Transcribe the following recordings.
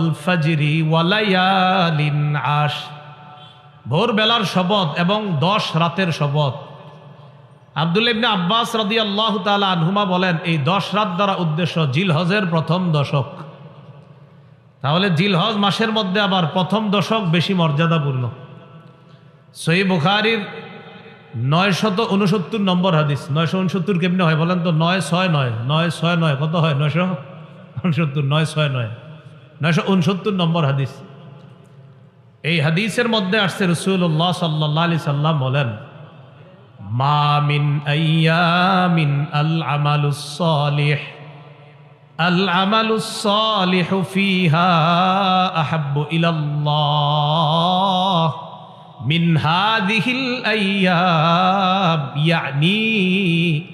ওয়াল ফাজরি ওয়ালায়ালিন আশ, ভোরবেলার শপথ এবং 10 রাতের শপথ। আব্দুল্লাহ ইবনে আব্বাস রাদিয়াল্লাহু তাআলা আনহুমা বলেন, এই 10 রাত দ্বারা উদ্দেশ্য জিলহজের প্রথম দশক। তাহলে জিলহজ মাসের মধ্যে আবার প্রথম দশক বেশি মর্যাদাপূর্ণ। সহিহ বুখারীর 969 নম্বর হাদিস। 969 কেমনে হয় বলেন তো? 969 কত হয়? 969 969 নম্বর হাদিস। এই হাদিসের মধ্যে আসছে রাসূলুল্লাহ সাল্লাল্লাহু আলাইহি সাল্লাম বলেন, মা মিন আইয়ামিন আল আমালুস সালিহু ফিহা আহাব্বু ইলাল্লাহ মিন হাযিহিল আইয়াম, ইয়ানি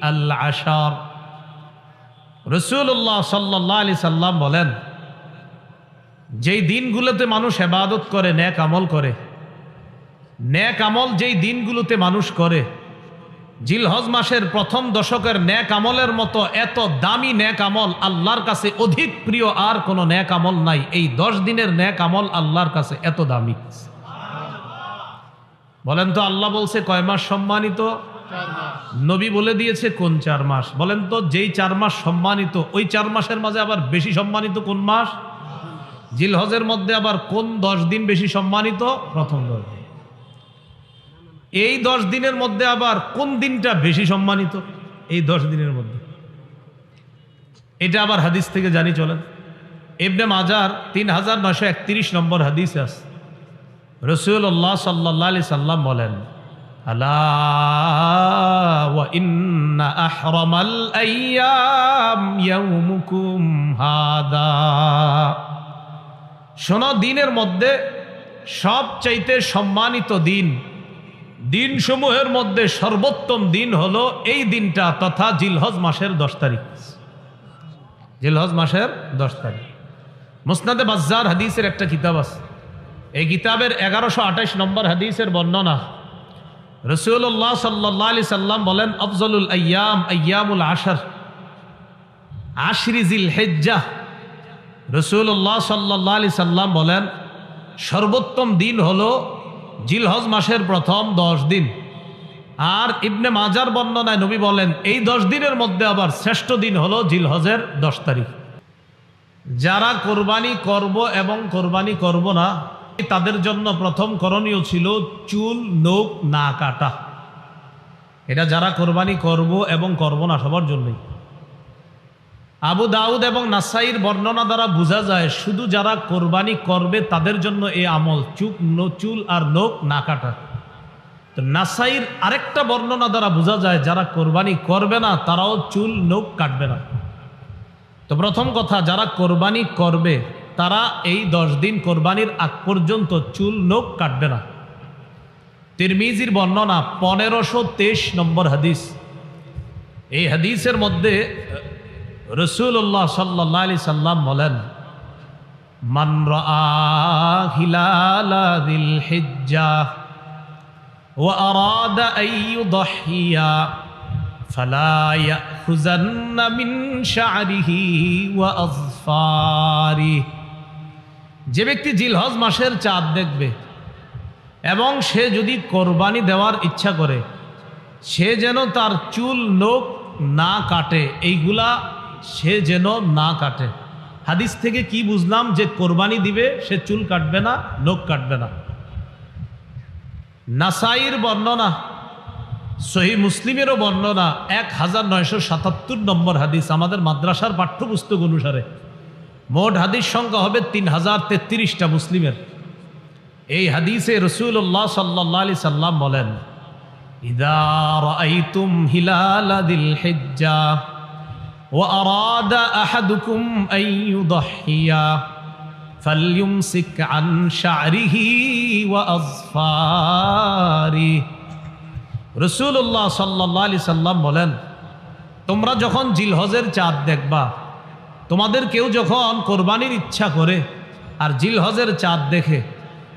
আল আশার। রাসূলুল্লাহ সাল্লাল্লাহু আলাইহি সাল্লাম বলেন, যেই দিনগুলোতে মানুষ ইবাদত করে, নেক আমল করে, নেক আমল যেই দিনগুলোতে মানুষ করে, জিলহজ মাসের প্রথম দশকের নেক আমলের মতো এত দামি নেক আমল আল্লাহর কাছে অধিক প্রিয় আর কোনো নেক আমল নাই। এই 10 দিনের নেক আমল আল্লাহর কাছে এত দামি। বলেন তো, আল্লাহ বলছে কয় মাস সম্মানিত? 4 মাস। নবী বলে দিয়েছে কোন 4 মাস? বলেন তো, যেই 4 মাস সম্মানিত, ওই 4 মাসের মাঝে আবার বেশি সম্মানিত কোন মাস? জিলহজের মধ্যে আবার কোন 10 দিন বেশি সম্মানিত? প্রথম 10 দিন। এই 10 দিনের মধ্যে আবার কোন দিনটা বেশি সম্মানিত? এই 10 দিনের মধ্যে। এটা আবার হাদিস থেকে জানি, চলেন। ইবনে মাজার 3931 নম্বর হাদিস আছে। রাসূলুল্লাহ সাল্লাল্লাহু আলাইহি সাল্লাম বলেন, আলা ওয়া ইন্না আহরামাল আইয়াম ইয়াউমুকুম হাদা। শোনো, দিনের মধ্যে সবচাইতে সম্মানিত দিন, দিনসমূহের মধ্যে সর্বোত্তম দিন হলো এই দিনটা, তথা জিলহজ মাসের 10 তারিখ। জিলহজ মাসের 10 তারিখ। মুসনাদে বাজ্জার হাদিসের একটা কিতাব আছে। এই কিতাবের 1128 নম্বর হাদিসের বর্ণনা। রাসূলুল্লাহ সাল্লাল্লাহু আলাইহি সাল্লাম বলেন, আফজলুল আইয়াম আইয়ামুল আশর, আশরি জিলহিজ্জাহ। রাসূলুল্লাহ সাল্লাল্লাহু আলাইহি সাল্লাম বলেন, সর্বোত্তম দিন হলো জিলহজ মাসের প্রথম 10 দিন। আর ইবনে মাজার বর্ণনায় নবী বলেন, এই 10 দিনের মধ্যে আবার শ্রেষ্ঠ দিন হলো জিলহজের 10 তারিখ। যারা কোরবানি করব এবং কোরবানি করব না, তাদের জন্য প্রথম করণীয় ছিল চুল নখ না কাটা। এটা যারা কোরবানি করব এবং করব না সবার জন্যই। আবু দাউদ এবং নাসাইর বর্ণনা দ্বারা বোঝা যায়, শুধু যারা কোরবানি করবে তাদের জন্য এই আমল, চুল আর নখ না কাটা। তো নাসাইর আরেকটা বর্ণনা দ্বারা বোঝা যায়, যারা কোরবানি করবে না তারাও চুল নখ কাটবে না। তো প্রথম কথা, যারা কোরবানি করবে তারা এই 10 দিন কোরবানির আগ পর্যন্ত চুল নখ কাটবে না। তিরমিজির বর্ণনা 1523 নম্বর হাদিস। এই হাদিসের মধ্যে রাসূলুল্লাহ সাল্লাল্লাহু আলাইহি সাল্লাম বলেন, মান রাআ হিলালা যিল হিজ্জাহ ওয়া আরাদা আন ইউদহিয়া ফালা ইয়াখুযান্না মিন শা'রিহি ওয়া আযফারিহি। যে ব্যক্তি জিলহজ মাসের চাঁদ দেখবে এবং সে যদি কোরবানি দেওয়ার ইচ্ছা করে, সে যেন তার চুল নখ না কাটে, এইগুলা সে যেন না কাটে। হাদিস থেকে কি বুঝলাম? যে কোরবানি দিবে সে চুল কাটবে না, নখ কাটবে না। নাসাইর বর্ণনা, সহিহ মুসলিমেরও বর্ণনা 1977 নম্বর হাদিস। আমাদের মাদ্রাসার পাঠ্যপুস্তক অনুসারে মোট হাদিস সংখ্যা হবে 3033টা মুসলিমের। এই হাদিসে রাসূলুল্লাহ সাল্লাল্লাহু আলাইহি সাল্লাম বলেন, ইযা রাআইতুম হিলালা যিল হিজ্জাহ ওয়া আরাদা আহাদুকুম আন ইউদহিয়া ফালইউমসিক আন শা'রিহি ওয়া আযফারিহি। রাসূলুল্লাহ সাল্লাল্লাহু আলাইহি সাল্লাম বলেন, তোমরা যখন জিলহজের চাঁদ দেখবা, তোমাদের কেউ যখন কোরবানির ইচ্ছা করে আর জিলহজের চাঁদ দেখে,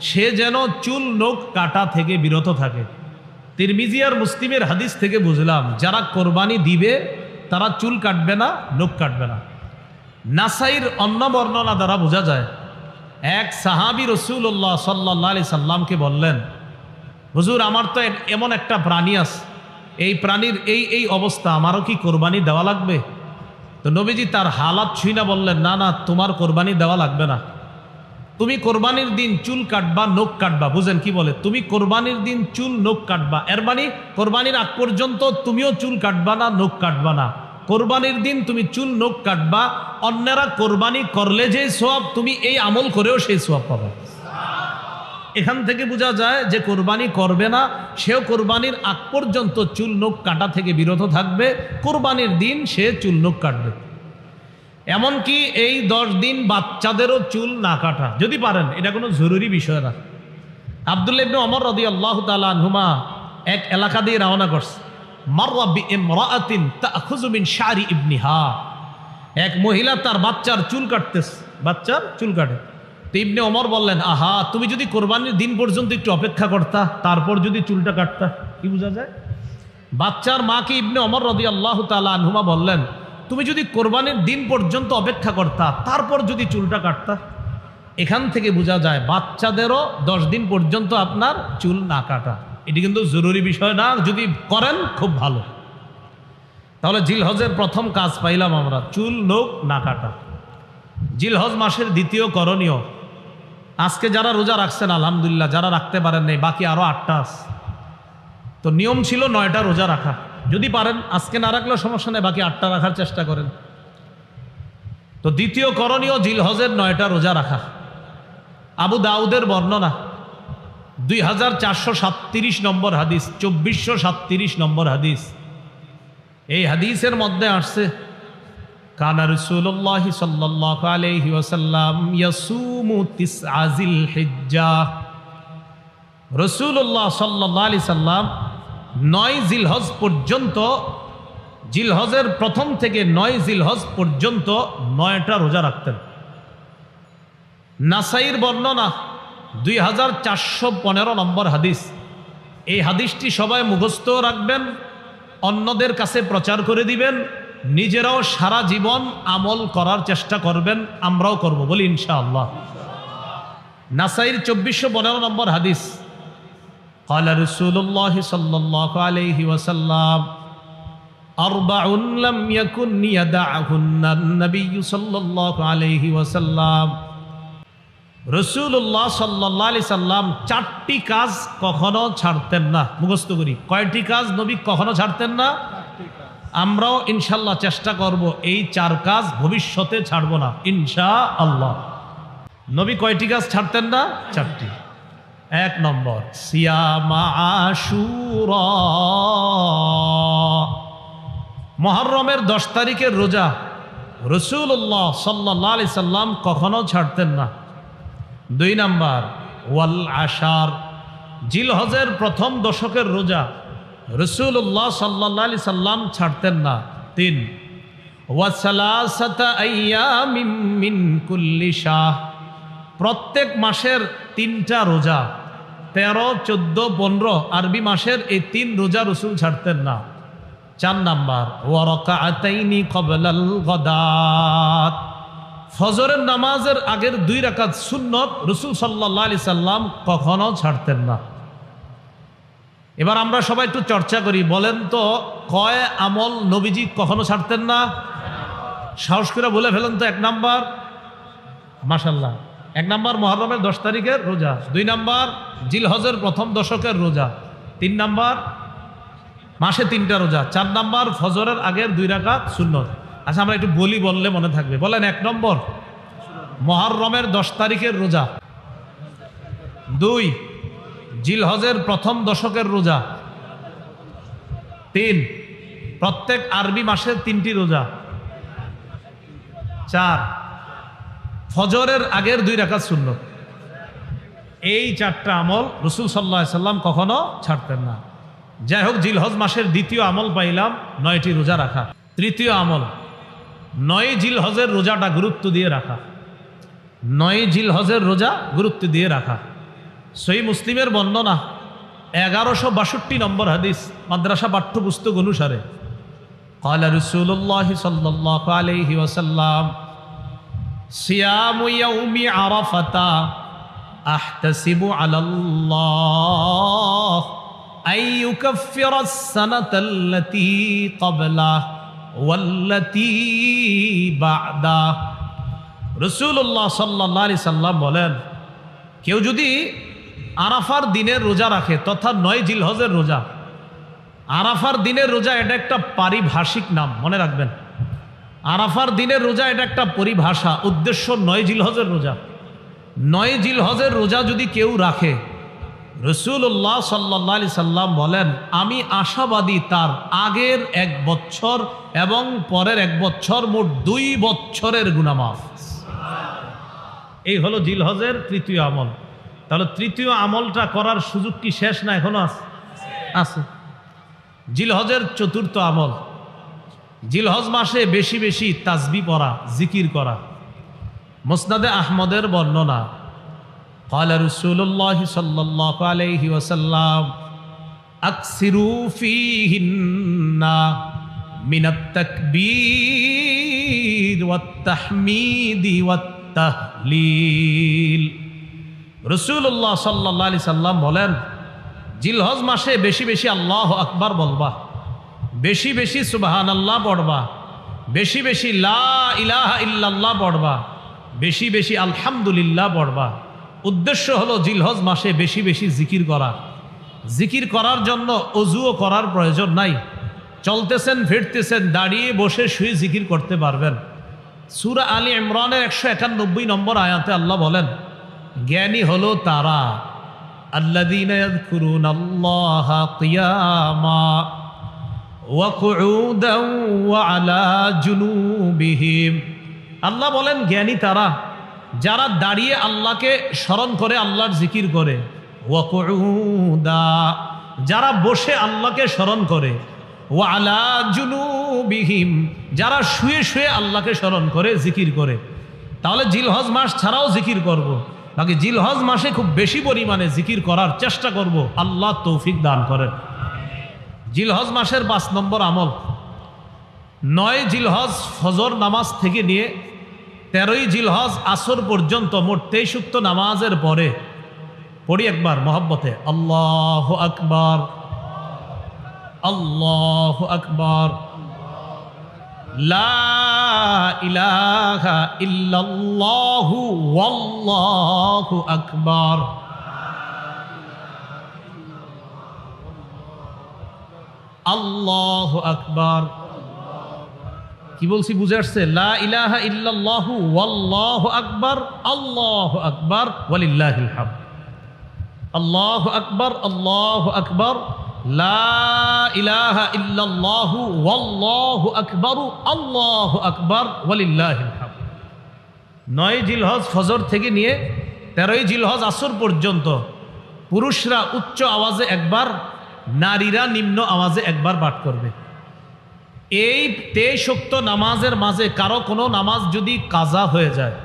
সে যেন চুল নখ কাটা থেকে বিরত থাকে। তিরমিজি আর মুসলিমের হাদিস থেকে বুঝলাম, যারা কোরবানি দিবে তারা চুল কাটবে না, নখ কাটবে না। নাসাইর অন্য বর্ণনা দ্বারা বোঝা যায়, এক সাহাবী রাসূলুল্লাহ সাল্লাল্লাহু আলাইহি সাল্লামকে বললেন, হুজুর আমার তো এমন একটা প্রাণী আছে, এই প্রাণীর এই অবস্থা, আমারও কি কোরবানি দেওয়া লাগবে? তো নবীজি তার হালাত ছুঁই না বললেন, না না, তোমার কোরবানি দেওয়া লাগবে না। তুমি কোরবানির দিন চুল কাটবা, নখ কাটবা। বুঝেন কি বলে? তুমি কোরবানির দিন চুল নখ কাটবা, এর মানে কোরবানির আগ পর্যন্ত তুমিও চুল কাটবা না, নখ কাটবা না। কোরবানির দিন তুমি চুল নখ কাটবা, অন্যরা কোরবানি করলে যে সওয়াব, তুমি এই আমল করেও সেই সওয়াব পাবে। এখান থেকে বোঝা যায় যে কোরবানি করবে না সেও কোরবানির আগ পর্যন্ত চুল নখ কাটা থেকে বিরত থাকবে, কোরবানির দিন সে চুল নখ কাটবে। এমনকি এই 10 দিন বাচ্চাদেরও চুল না কাটা যদি পারেন, এটা কোনো জরুরি বিষয় না। আব্দুল্লাহ ইবনে ওমর রাদিয়াল্লাহু তাআলা আনহুমা এক এলাকা দিয়ে রওনা করছে। মাররা বিইমরাআতিন তাখুযু মিন শারি ইবনিহা, এক মহিলা তার বাচ্চার চুল কাটতেছে, বাচ্চার চুল কাটে। তো ইবনে ওমর বললেন, আহা, তুমি যদি কোরবানির দিন পর্যন্ত একটু অপেক্ষা করতা, তারপর যদি চুলটা কাটতা, কি বোঝা যায়? বাচ্চার মাকে ইবনে ওমর রাদিয়াল্লাহু তাআলা আনহুমা বললেন, তুমি যদি কোরবানির দিন পর্যন্ত অপেক্ষা করতা, তারপর যদি চুলটা কাটতা। এখান থেকে বোঝা যায় বাচ্চাদেরও 10 দিন পর্যন্ত আপনার চুল না কাটা, এটি কিন্তু জরুরি বিষয় না, যদি করেন খুব ভালো। তাহলে জিলহজের প্রথম কাজ পাইলাম আমরা, চুল নখ না কাটা। জিলহজ মাসের দ্বিতীয় করণীয়, আজকে যারা রোজা রাখছেন আলহামদুলিল্লাহ, যারা রাখতে পারেন নাই বাকি আরো 8টা আছে। তো নিয়ম ছিল 9টা রোজা রাখা, যদি পারেন আজকে না রাখলেও সমস্যা নেই, বাকি 8টা রাখার চেষ্টা করেন। তো দ্বিতীয় করণীয় জিলহজের 9টা রোজা রাখা। আবু দাউদের বর্ণনা 2437 নম্বর হাদিস, 2437 নম্বর হাদিস। এই হাদিসের মধ্যে আসছে, কানা রাসূলুল্লাহ সাল্লাল্লাহু আলাইহি ওয়াসাল্লাম ইয়াসুমু তিসআ জিলহিজ্জাহ, রাসূলুল্লাহ সাল্লাল্লাহু আলাইহি সাল্লাম 9 জিলহজ পর্যন্ত, জিলহজের প্রথম থেকে 9 জিলহজ পর্যন্ত 9টা রোজা রাখতেন। নাসাইর বর্ণনা 2415 নম্বর হাদিস। এই হাদিসটি সবাই মুখস্থ রাখবেন, অন্যদের কাছে প্রচার করে দিবেন, নিজেরাও সারা জীবন আমল করার চেষ্টা করবেন, আমরাও করব, বলি ইনশাআল্লাহ। নাসাইর 2415 নম্বর হাদিস, قال رسول الله صلى الله عليه وسلم أربع لم يكن يدعهن النبي صلى الله عليه وسلم, রাসূলুল্লাহ সাল্লাল্লাহু আলাইহি সাল্লাম 4টি কাজ কখনো ছাড়তেন না। মুখস্থ করি, কয়টি কাজ নবী কখনো ছাড়তেন না? আমরাও ইনশাআল্লাহ চেষ্টা করব এই 4 কাজ ভবিষ্যতে ছাড়ব না ইনশাআল্লাহ। নবী কয়টি কাজ ছাড়তেন না? 4টি। 1 নম্বর, সিয়ামা আশুরা, মুহররমের 10 তারিখের রোজা রাসূলুল্লাহ সাল্লাল্লাহু আলাইহি সাল্লাম কখনো ছাড়তেন না। 2 নম্বর, ওয়াল আশার, জিলহজের প্রথম দশকের রোজা রাসূলুল্লাহ সাল্লাল্লাহু আলাইহি সাল্লাম ছাড়তেন না। 3, ওয়া সালাসাতা আইয়ামিন মিন কুল্লি শাহ, প্রত্যেক মাসের 3টা রোজা, 13, 14, 15 আরবি মাসের এই 3 রোজা রাসূল ছাড়তেন না। 4 নাম্বার, ওয়া রাকাআতাইনি ক্বাবলাল গাদাত, ফজরের নামাজের আগের 2 রাকাত সুন্নত রাসূল সাল্লাল্লাহু আলাইহি সাল্লাম কখনো ছাড়তেন না। এবার আমরা সবাই একটু চর্চা করি, বলেন তো কয় আমল নবীজি কখনো ছাড়তেন না? সাহস করে বলে ফেলেন তো। 1 নাম্বার, মাশাআল্লাহ, 1 নাম্বার মুহররমের 10 তারিখের রোজা, 2 নাম্বার জিলহজের প্রথম দশকের রোজা, 3 নাম্বার মাসে 3টা রোজা, 4 নাম্বার ফজরের আগের 2 রাকাত সুন্নত। আচ্ছা আমরা একটু বলি, বললে মনে থাকবে। বলেন, 1 নম্বর মুহররমের 10 তারিখের রোজা, 2 জিলহজের প্রথম দশকের রোজা, 3 প্রত্যেক আরবি মাসের 3টি রোজা, 4 ফজরের আগের 2 রাকাত সুন্নত। এই 4টা আমল রাসূল সাল্লাল্লাহু আলাইহি সাল্লাম কখনো ছাড়তেন না। যাই হোক, জিলহজ মাসের দ্বিতীয় আমল পাইলাম 9টি রোজা রাখা। তৃতীয় আমল, 9 জিলহজের রোজাটা গুরুত্ব দিয়ে রাখা। 9 জিলহজের রোজা গুরুত্ব দিয়ে রাখা। সহিহ মুসলিমের বর্ণনা 1162 নম্বর হাদিস, মাদ্রাসা পাঠ্যপুস্তক অনুসারে, قال رسول الله صلى الله عليه وسلم সিয়ামু ইয়াউমি আরাফাতা আহতাসিবু আলাল্লাহ আইয়ুকাফিরাস সানাতাল্লাতী ক্বাবলা ওয়াল্লাতী বা'দা। রাসূলুল্লাহ সাল্লাল্লাহু আলাইহি সাল্লাম বলেন, কেউ যদি আরাফার দিনের রোজা রাখে, তথা 9 জিলহজের রোজা। আরাফার দিনের রোজা এটা একটা পারিভাষিক নাম, মনে রাখবেন। আরাফার দিনের রোজা এটা একটা পরিভাষা, উদ্দেশ্য 9 জিলহজের রোজা। 9 জিলহজের রোজা যদি কেউ রাখে, রাসূলুল্লাহ সাল্লাল্লাহু আলাইহি সাল্লাম বলেন, আমি আশাবাদী তার আগের 1 বছর এবং পরের 1 বছর, মোট 2 বছরের গুনাহ মাফ। এই হলো জিলহজের তৃতীয় আমল। তাহলে তৃতীয় আমলটা করার সুযোগ কি শেষ না এখনো আছে? জিলহজের চতুর্থ আমল, জিলহজ মাসে বেশি বেশি তাসবিহ পড়া, জিকির করা। মুসনাদে আহমদের বর্ণনা, ক্বালা রাসূলুল্লাহ সাল্লাল্লাহু আলাইহি ওয়াসাল্লাম আকসিরু ফীহিন্না মিনাত তাকবীর ওয়াত তাহমীদি ওয়াত তাহলিল। রাসূলুল্লাহ সাল্লাল্লাহু আলাইহি সাল্লাম বলেন, জিলহজ মাসে বেশি বেশি আল্লাহু আকবার বলবা, বেশি বেশি সুবহানাল্লাহ পড়বা, বেশি বেশি লা ইলাহা ইল্লাল্লাহ পড়বা, বেশি বেশি আলহামদুলিল্লাহ পড়বা। উদ্দেশ্য হলো জিলহজ মাসে বেশি বেশি জিকির করা। জিকির করার জন্য অজুও করার প্রয়োজন নাই, চলতেছেন, ফিরতেছেন, দাঁড়িয়ে বসে শুয়ে জিকির করতে পারবেন। সূরা আলী ইমরানের 191 নম্বর আয়াতে আল্লাহ বলেন, জ্ঞানী হলো তারা আল্লাযীনা ইয়াযকুরুনাল্লাহা কিয়ামা ওয়া কুউদান ওয়া আলা জুনুবিহিম। আল্লাহ বলেন, জ্ঞানী তারা যারা দাঁড়িয়ে আল্লাহকে স্মরণ করে, আল্লাহর জিকির করে, ওয়া কুউদা যারা বসে আল্লাহকে স্মরণ করে, ওয়া আলা জুনুবিহিম যারা শুয়ে শুয়ে আল্লাহকে স্মরণ করে, জিকির করে। তাহলে জিলহজ মাস ছাড়াও জিকির করব, বাকি জিলহজ মাসে খুব বেশি পরিমাণে জিকির করার চেষ্টা করব। আল্লাহ তৌফিক দান করেন। জিলহজ মাসের 5 নম্বর আমল, 9 জিলহজ ফজর নামাজ থেকে নিয়ে 13ই জিলহজ আসর পর্যন্ত মোট 23 উক্ত নামাজের পরে পড়ি একবার মহব্বতে, আল্লাহু আকবার, আল্লাহু আকবার, লা ইলাহা ইল্লাল্লাহু ওয়াল্লাহু আকবার। আল্লাহু আকবার। কি বলছি বুঝে আসছে? লা ইলাহা ইল্লাল্লাহু ওয়াল্লাহু আকবার, আল্লাহু আকবার ওয়ালিল্লাহিল হামদ। আল্লাহু আকবার, আল্লাহু আকবার, লা ইলাহা ইল্লাল্লাহু ওয়াল্লাহু আকবার, আল্লাহু আকবার ওয়ালিল্লাহিল হামদ। 9 জিলহজ ফজর থেকে নিয়ে 13ই জিলহজ আসর পর্যন্ত পুরুষরা উচ্চ আওয়াজে একবার, নারীরা নিম্ন আওয়াজে একবার পাঠ করবে। এই 23 উক্ত নামাজের মাঝে কারো কোনো নামাজ যদি কাজা হয়ে যায়,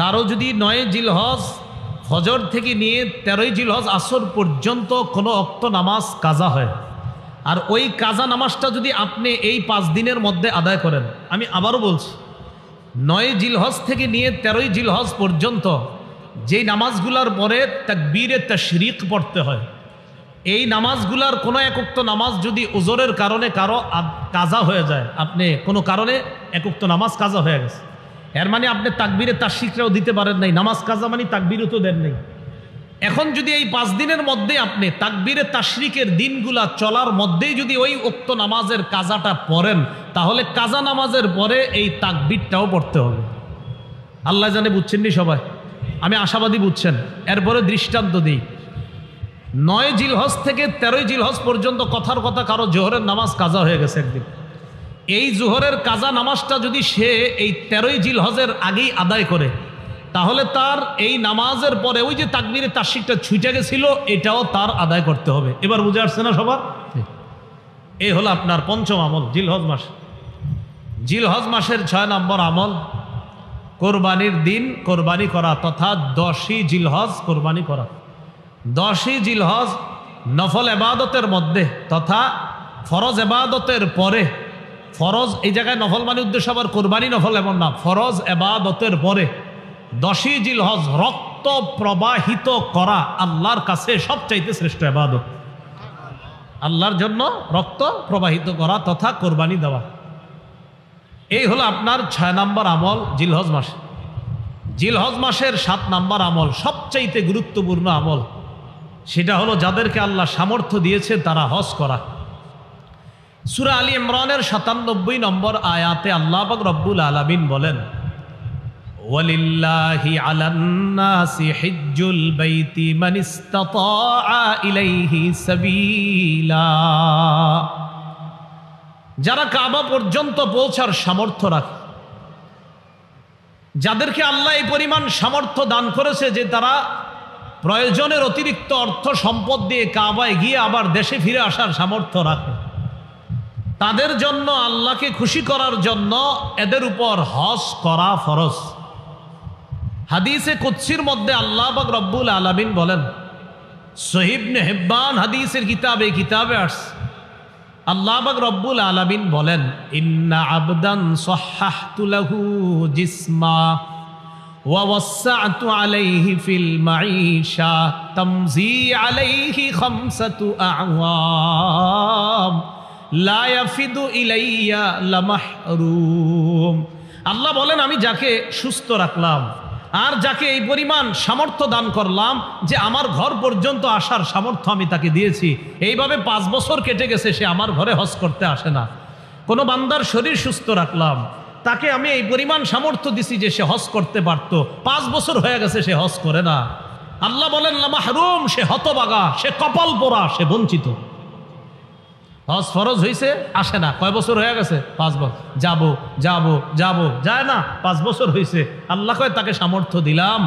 কারো যদি 9 জিলহজ ফজর থেকে নিয়ে 13ই জিলহজ আসর পর্যন্ত কোনো অক্ত নামাজ কাজা হয়, আর ওই কাজা নামাজটা যদি আপনি এই 5 দিনের মধ্যে আদায় করেন, আমি আবারও বলছি, 9 জিলহজ থেকে নিয়ে 13ই জিলহজ পর্যন্ত যেই নামাজগুলার পরে তাকবীরে তাশরিক পড়তে হয়, এই নামাজগুলার কোনো এক উক্ত নামাজ যদি ওজরের কারণে কারো কাজা হয়ে যায়, আপনি কোনো কারণে এক উক্ত নামাজ কাজা হয়ে গেছে, এর মানে আপনি তাকবীরে তাশরিকটাও দিতে পারেন নাই, নামাজ কাজা মানে তাকবীরও তো দেন নাই। এখন যদি এই 5 দিনের মধ্যে আপনি তাকবীরে তাশরিকের দিনগুলা চলার মধ্যেই যদি ওই উক্ত নামাজের কাজাটা পড়েন, তাহলে কাজা নামাজের পরে এই তাকবীরটাও পড়তে হবে। আল্লাহ জানে বুঝছেন নি সবাই? আমি আশাবাদী বুঝছেন। এরপরে দৃষ্টান্ত দিই, 9 জিলহজ থেকে 13ই জিলহজ পর্যন্ত কথার কথা কারো জোহরের নামাজ কাজা হয়ে গেছে একদিন, এই জোহরের কাজা নামাজটা যদি সে এই 13ই জিলহজের আগেই আদায় করে, তাহলে তার এই নামাজের পরে ওই যে তাকবীরে তাশরিকটা ছুটে গেছিল, এটাও তার আদায় করতে হবে। এবার বুঝে আসছে না সবার? এই হলো আপনার 5ম আমল জিলহজ মাস। জিলহজ মাসের 6 নম্বর আমল, কোরবানির দিন কোরবানি করা, তথা 10ই জিলহজ কোরবানি করা। 10ই জিলহজ নফল এবাদতের মধ্যে তথা ফরজ এবাদতের পরে ফরজ এই জায়গায় নফল মানে উদ্দেশ্য আবার কোরবানি নফল এমন না, ফরজ এবাদতের পরে 10ই জিলহজ রক্ত প্রবাহিত করা আল্লাহর কাছে সবচাইতে শ্রেষ্ঠ এবাদত। আল্লাহর জন্য রক্ত প্রবাহিত করা তথা কোরবানি দেওয়া, এই হলো আপনার 6 নম্বর আমল জিলহজ মাসে। জিলহজ মাসের 7 নম্বর আমল সবচাইতে গুরুত্বপূর্ণ আমল, সেটা হলো যাদেরকে আল্লাহ সামর্থ্য দিয়েছে তারা হজ করা। সূরা আলী ইমরানের 97 নম্বর আয়াতে আল্লাহ পাক রব্বুল আলামিন বলেন, ওয়ালিল্লাহি আলান নাসি হিজ্জুল বাইতি মান ইসতাতা ইলাইহি সাবিলা। যারা কাবা পর্যন্ত পৌঁছার সামর্থ্য রাখে, যাদেরকে আল্লাহ এই পরিমাণ সামর্থ্য দান করেছে যে তারা প্রয়োজনের অতিরিক্ত অর্থ সম্পদ দিয়ে কাবায় গিয়ে আবার দেশে ফিরে আসার সামর্থ্য রাখে, তাদের জন্য আল্লাহকে খুশি করার জন্য এদের উপর হজ করা ফরজ। হাদিসে কুদসির মধ্যে আল্লাহ পাক রব্বুল আলামিন বলেন, সহিহ ইবনে হিব্বান হাদিসের কিতাবে আসছে, আল্লাহ পাক রব্বুল আলামিন বলেন, ইন্না আবদান সাহহাহতু লাহু জিসমা ওয়া ওয়াসসা'তু আলাইহি ফিল মাঈশা তামজি আলাইহি খামসাতু আ'ওয়াম লা ইয়াফিদু ইলাইয়া লামাহরুম। আল্লাহ বলেন, আমি যাকে সুস্থ রাখলাম আর যাকে এই পরিমাণ সামর্থ্য দান করলাম যে আমার ঘর পর্যন্ত আসার সামর্থ্য আমি তাকে দিয়েছি, এইভাবে 5 বছর কেটে গেছে সে আমার ঘরে হজ করতে আসে না। কোনো বান্দার শরীর সুস্থ রাখলাম, তাকে আমি এই পরিমাণ সামর্থ্য দিছি যে সে হজ করতে পারত, 5 বছর হয়ে গেছে সে হজ করে না। আল্লাহ বলেন লামাহরুম, সে হতবাগা, সে কপাল পোড়া, সে বঞ্চিত। হজ ফরজ হয়েছে, আসে না, কয় বছর হয়ে গেছে? 5 বছর। যাবো যায় না, 5 বছর হয়েছে। আল্লাহ কয় তাকে সামর্থ্য দিলাম,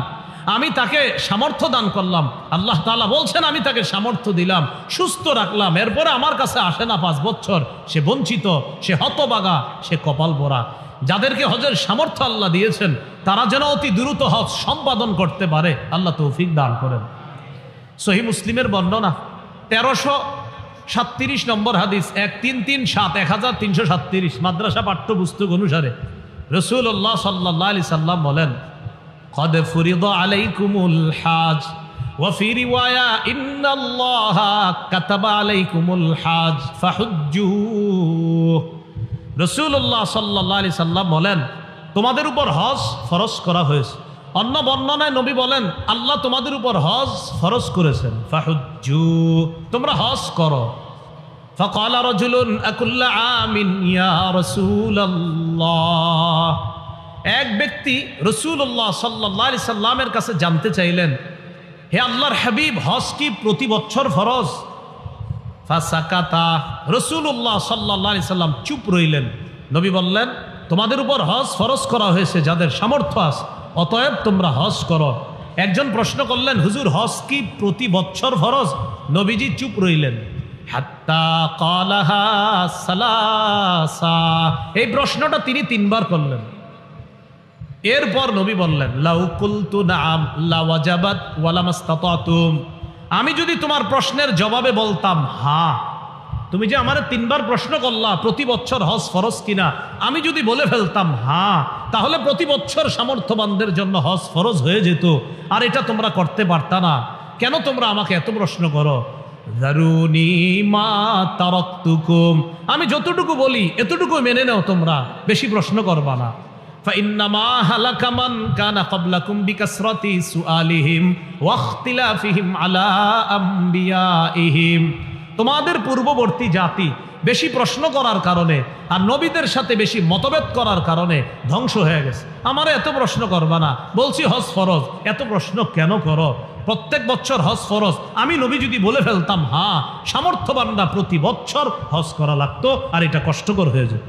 আমি তাকে সামর্থ্য দান করলাম। আল্লাহ তাআলা বলছেন আমি তাকে সামর্থ্য দিলাম, সুস্থ রাখলাম, এরপরে আমার কাছে আসে না 5 বছর, সে বঞ্চিত, সে হতবাগা, সে কপাল পোড়া। যাদেরকে হজের সামর্থ্য আল্লাহ দিয়েছেন তারা যেন অতি দ্রুত হজ সম্পাদন করতে পারে, আল্লাহ তৌফিক দান করেন। সহিহ মুসলিমের বর্ণনা 1337 নম্বর হাদিস, 1337 মাদ্রাসা পাঠ্যপুস্তক অনুসারে রাসূলুল্লাহ সাল্লাল্লাহু আলাইহি সাল্লাম বলেন, قد فرض عليكم الحاج وفي رواية إن الله كتب عليكم الحاج فحجوا। রাসূলুল্লাহ সাল্লাল্লাহু আলাইহি সাল্লাম বলেন, তোমাদের উপর হজ ফরজ করা হয়েছে। অন্য বর্ণনায় নবী বলেন, আল্লাহ তোমাদের উপর হজ ফরজ করেছেন, ফাহুজ্জু, তোমরা হজ করো। ফাকালা রাজুলুন আকুল্লা আমিন ইয়া রাসূলুল্লাহ। এক ব্যক্তি রাসূলুল্লাহ সাল্লাল্লাহু আলাইহি সাল্লামের কাছে জানতে চাইলেন, হে আল্লাহর হাবিব, হজ কি প্রতি বছর ফরজ? ফাসাকাতা, রাসূলুল্লাহ সাল্লাল্লাহু আলাইহি সাল্লাম চুপ রইলেন। নবী বললেন, তোমাদের উপর হজ ফরজ করা হয়েছে যাদের সামর্থ্য আছে, অতএব তোমরা হজ করো। একজন প্রশ্ন করলেন, হুজুর হজ কি প্রতি বছর ফরজ? নবীজি চুপ রইলেন। হাত্তা ক্বালাহা সালাসা, এই প্রশ্নটা তিনি 3 বার করলেন। এরপর নবী বললেন, লাউ কুলতু নাআম লাওয়াজাবাত ওয়ালামাস্তাতাতুম, আমি যদি তোমার প্রশ্নের জবাবে বলতাম হ্যাঁ, তুমি যে আমারে 3 বার প্রশ্ন করলা প্রতি বছর হজ ফরজ কিনা, আমি যদি বলে ফেলতাম হ্যাঁ, তাহলে প্রতি বছর সামর্থ্যবানদের জন্য হজ ফরজ হয়ে যেত, আর এটা তোমরা করতে পারতা না। কেন তোমরা আমাকে এত প্রশ্ন করো? যারুনি মা তারাকতুকুম, আমি যতটুকু বলি এতটুকু মেনে নাও, তোমরা বেশি প্রশ্ন করবা না। فإنما هلك من كان قبلكم بكثرة سؤالهم واختلافهم على أنبيائهم, তোমাদের পূর্ববর্তী জাতি বেশি প্রশ্ন করার কারণে আর নবীদের সাথে বেশি মতভেদ করার কারণে ধ্বংস হয়ে গেছে। আমার এত প্রশ্ন করবা না, বলছি হজ ফরজ, এত প্রশ্ন কেন করো? প্রত্যেক বছর হজ ফরজ, আমি নবী যদি বলে ফেলতাম হ্যাঁ, সামর্থ্যবানরা প্রতি বছর হজ করা লাগতো, আর এটা কষ্টকর হয়ে যেত।